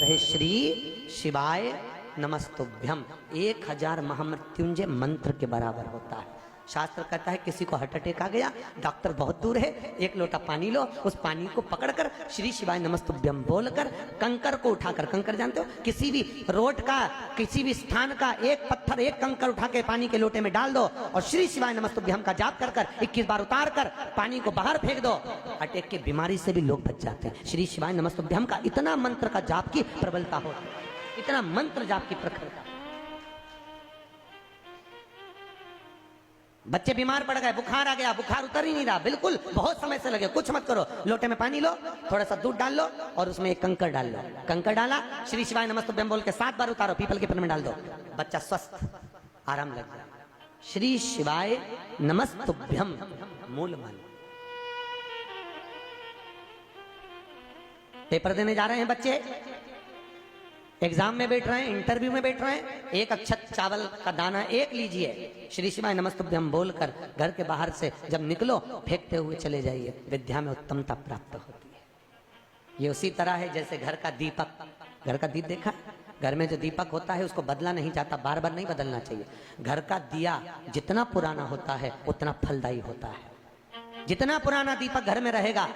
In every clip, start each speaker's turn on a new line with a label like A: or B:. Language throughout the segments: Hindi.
A: रहे श्री शिवाय नमस्तुभ्यम 1000 महामृत्युंजय मंत्र के बराबर होता है। शास्त्र कहता है किसी को हार्ट अटैक आ गया, डॉक्टर बहुत दूर है, एक लोटा पानी लो, उस पानी को पकड़कर श्री शिवाय नमस्तुभ्यम बोलकर कंकर को उठाकर, कंकर जानते हो, किसी भी रोड का किसी भी स्थान का एक पत्थर एक कंकर उठा के पानी के लोटे में डाल दो और श्री शिवाय नमस्तुभ्यम का जाप कर 21 बार उतार कर पानी को बाहर फेंक दो, अटैक की बीमारी से भी लोग बच जाते हैं। श्री शिवाय नमस्तुभ्यम का इतना मंत्र का जाप की प्रबलता होती है, इतना मंत्र जाप की प्रखरता। बच्चे बीमार पड़ गए, बुखार आ गया, बुखार उतर ही नहीं रहा, बिल्कुल बहुत समय से लगे, कुछ मत करो, लोटे में पानी लो, थोड़ा सा दूध डाल लो और उसमें एक कंकर डाल लो, कंकर डाला, श्री शिवाय नमस्तुभ्यम बोल के 7 बार उतारो, पीपल के पेड़ में डाल दो, बच्चा स्वस्थ, आराम लग जाए। श्री शिवाय नमस्तुभ्यम मूल मंत्र। पेपर देने जा रहे हैं बच्चे, एग्जाम में बैठ रहे हैं, इंटरव्यू में बैठ रहे हैं, एक अक्षत चावल का दाना एक लीजिए, श्री शिवाय नमस्तुभ्यम बोलकर घर के बाहर से जब निकलो फेंकते हुए चले जाइए, विद्या में उत्तमता प्राप्त होती है। ये उसी तरह है जैसे घर का दीपक, घर का दीप देखा, घर में जो दीपक होता है उसको बदला नहीं जाता, बार बार नहीं बदलना चाहिए। घर का दिया जितना पुराना होता है उतना फलदायी होता है। जितना पुराना दीपक घर में रहेगा,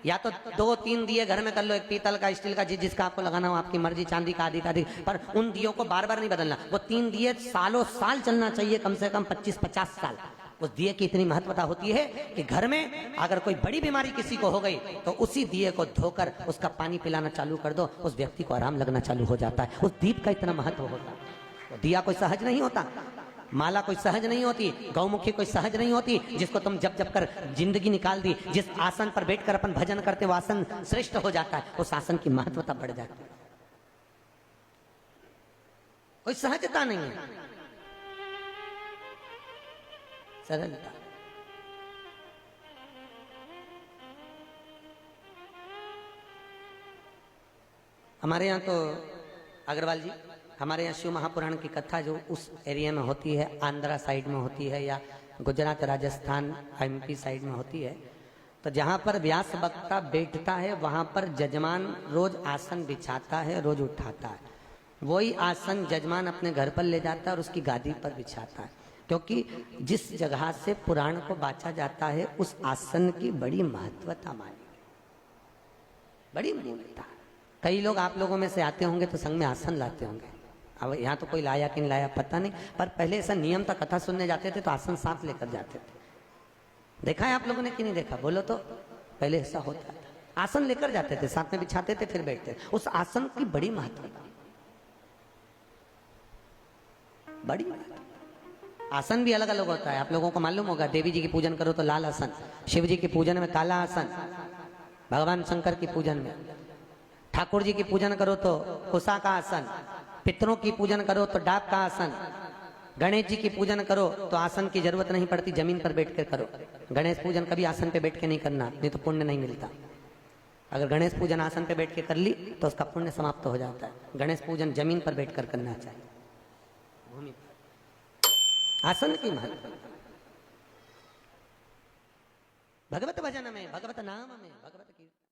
A: या तो 2-3 दिए घर में कर लो, एक पीतल का, स्टील का, जिसका आपको लगाना हो आपकी मर्जी, चांदी का, आदि का, पर उन दियों को बार बार नहीं बदलना। वो 3 दिए सालों साल चलना चाहिए, कम से कम 25-50 साल। उस दिए की इतनी महत्वता होती है कि घर में अगर कोई बड़ी बीमारी किसी को हो गई तो उसी दिए को धोकर उसका पानी पिलाना चालू कर दो, उस व्यक्ति को आराम लगना चालू हो जाता है। उस दीप का इतना महत्व होता है। दिया कोई सहज नहीं होता, माला कोई सहज नहीं होती, गौमुखी कोई सहज नहीं होती, जिसको तुम जप जप कर जिंदगी निकाल दी, जिस आसन पर बैठकर अपन भजन करते वो आसन श्रेष्ठ हो जाता है, उस आसन की महत्वता बढ़ जाती है। कोई सहजता नहीं है, सरलता। हमारे यहाँ तो अग्रवाल जी, हमारे यहाँ शिव महापुराण की कथा जो उस एरिया में होती है, आंध्रा साइड में होती है या गुजरात, राजस्थान, एमपी साइड में होती है, तो जहाँ पर व्यास वक्ता बैठता है वहाँ पर जजमान रोज आसन बिछाता है, रोज उठाता है। वही आसन जजमान अपने घर पर ले जाता है और उसकी गादी पर बिछाता है, क्योंकि जिस जगह से पुराण को बांचा जाता है उस आसन की बड़ी महत्वता मानी, बड़ी मूल्यता। कई लोग आप लोगों में से आते होंगे तो संग में आसन लाते होंगे, अब यहाँ तो कोई लाया कि नहीं लाया पता नहीं, पर पहले ऐसा नियम था, कथा सुनने जाते थे तो आसन साथ लेकर जाते थे। देखा है आप लोगों ने कि नहीं देखा, बोलो तो। पहले ऐसा होता था, आसन लेकर जाते थे, साथ में बिछाते थे, फिर बैठते थे। उस आसन की बड़ी महत्वता, बड़ी महत्वता। आसन भी अलग अलग होता है, आप लोगों को मालूम होगा। देवी जी की पूजन करो तो लाल आसन, शिव जी की पूजन में काला आसन, भगवान शंकर की पूजन में, ठाकुर जी की पूजन करो तो कुशा का आसन, पितरों की पूजन करो तो डाब का आसन, गणेश जी की पूजन करो तो आसन की जरूरत नहीं पड़ती, जमीन पर बैठ कर करो। गणेश पूजन कभी आसन पे बैठ के नहीं करना, नहीं तो पुण्य नहीं मिलता। अगर गणेश पूजन आसन पे बैठ के कर ली तो उसका पुण्य समाप्त हो जाता है। गणेश पूजन जमीन पर बैठ कर करना चाहिए, भूमि पर। आसन की महत्व भगवत भजन में, भगवत नाम में, भगवत कीर्तन